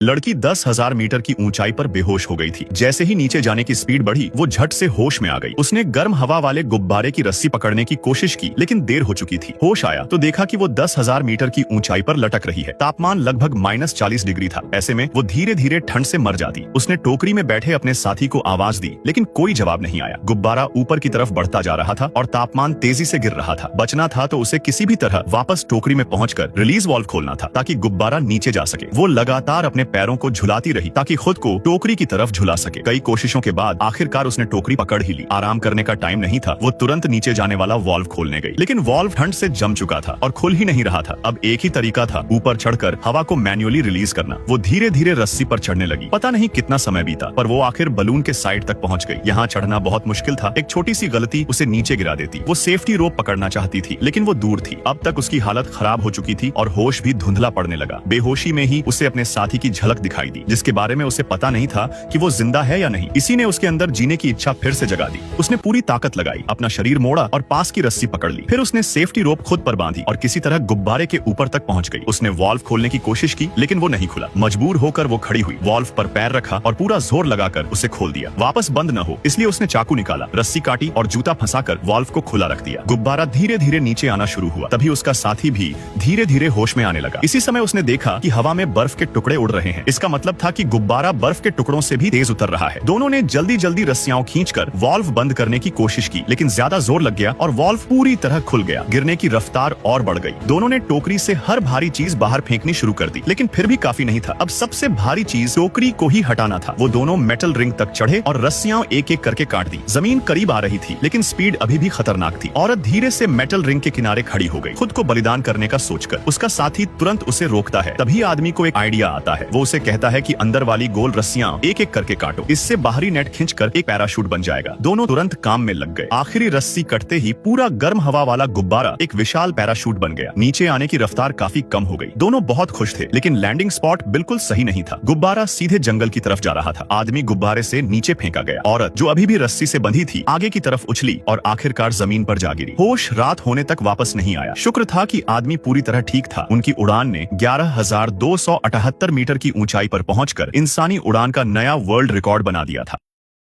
लड़की 10,000 मीटर की ऊंचाई पर बेहोश हो गई थी। जैसे ही नीचे जाने की स्पीड बढ़ी, वो झट से होश में आ गई। उसने गर्म हवा वाले गुब्बारे की रस्सी पकड़ने की कोशिश की, लेकिन देर हो चुकी थी। होश आया तो देखा कि वो 10,000 मीटर की ऊंचाई पर लटक रही है। तापमान लगभग -40 डिग्री था। ऐसे में वो धीरे धीरे ठंड से मर जाती। उसने टोकरी में बैठे अपने साथी को आवाज दी, लेकिन कोई जवाब नहीं आया। गुब्बारा ऊपर की तरफ बढ़ता जा रहा था और तापमान तेजी से गिर रहा था। बचना था तो उसे किसी भी तरह वापस टोकरी में पहुंचकर रिलीज वाल्व खोलना था, ताकि गुब्बारा नीचे जा सके। वो लगातार अपने पैरों को झुलाती रही ताकि खुद को टोकरी की तरफ झुला सके। कई कोशिशों के बाद आखिरकार उसने टोकरी पकड़ ही ली। आराम करने का टाइम नहीं था। वो तुरंत नीचे जाने वाला वाल्व खोलने गई, लेकिन वाल्व ठंड से जम चुका था और खुल ही नहीं रहा था। अब एक ही तरीका था, ऊपर चढ़कर हवा को मैन्युअली रिलीज करना। वो धीरे धीरे रस्सी पर चढ़ने लगी। पता नहीं कितना समय बीता, पर वो आखिर बलून के साइड तक पहुंच गई। यहाँ चढ़ना बहुत मुश्किल था। एक छोटी सी गलती उसे नीचे गिरा देती। वो सेफ्टी रोप पकड़ना चाहती थी, लेकिन वो दूर थी। अब तक उसकी हालत खराब हो चुकी थी और होश भी धुंधला पड़ने लगा। बेहोशी में ही उसे अपने साथी की झलक दिखाई दी, जिसके बारे में उसे पता नहीं था कि वो जिंदा है या नहीं। इसी ने उसके अंदर जीने की इच्छा फिर से जगा दी। उसने पूरी ताकत लगाई, अपना शरीर मोड़ा और पास की रस्सी पकड़ ली। फिर उसने सेफ्टी रोप खुद पर बांधी और किसी तरह गुब्बारे के ऊपर तक पहुंच गई। उसने वाल्व खोलने की कोशिश की, लेकिन वो नहीं खुला। मजबूर होकर वो खड़ी हुई, वाल्व पर पैर रखा और पूरा जोर लगाकर उसे खोल दिया। वापस बंद न हो इसलिए उसने चाकू निकाला, रस्सी काटी और जूता फंसाकर वाल्व को खुला रख दिया। गुब्बारा धीरे धीरे नीचे आना शुरू हुआ। तभी उसका साथी भी धीरे धीरे होश में आने लगा। इसी समय उसने देखा कि हवा में बर्फ के टुकड़े उड़ रहे हैं। इसका मतलब था कि गुब्बारा बर्फ के टुकड़ों से भी तेज उतर रहा है। दोनों ने जल्दी जल्दी रस्सियां खींचकर वाल्व बंद करने की कोशिश की, लेकिन ज्यादा जोर लग गया और वाल्व पूरी तरह खुल गया। गिरने की रफ्तार और बढ़ गई। दोनों ने टोकरी से हर भारी चीज बाहर फेंकनी शुरू कर दी, लेकिन फिर भी काफी नहीं था। अब सबसे भारी चीज टोकरी को ही हटाना था। वो दोनों मेटल रिंग तक चढ़े और रस्सियां एक एक करके काट दी। जमीन करीब आ रही थी, लेकिन स्पीड अभी भी खतरनाक थी। औरत धीरे से मेटल रिंग के किनारे खड़ी हो गई, खुद को बलिदान करने का सोचकर। उसका साथी तुरंत उसे रोकता है। तभी आदमी को एक आइडिया आता है। वो उसे कहता है कि अंदर वाली गोल रस्सियां एक एक करके काटो, इससे बाहरी नेट खींचकर एक पैराशूट बन जाएगा। दोनों तुरंत काम में लग गए। आखिरी रस्सी कटते ही पूरा गर्म हवा वाला गुब्बारा एक विशाल पैराशूट बन गया। नीचे आने की रफ्तार काफी कम हो गई। दोनों बहुत खुश थे, लेकिन लैंडिंग स्पॉट बिल्कुल सही नहीं था। गुब्बारा सीधे जंगल की तरफ जा रहा था। आदमी गुब्बारे से नीचे फेंका गया। औरत, जो अभी भी रस्सी से बंधी थी, आगे की तरफ उछली और आखिरकार जमीन पर जा गिरी। होश रात होने तक वापस नहीं आया। शुक्र था कि आदमी पूरी तरह ठीक था। उनकी उड़ान ने 11,278 मीटर की ऊंचाई पर पहुंचकर इंसानी उड़ान का नया वर्ल्ड रिकॉर्ड बना दिया था।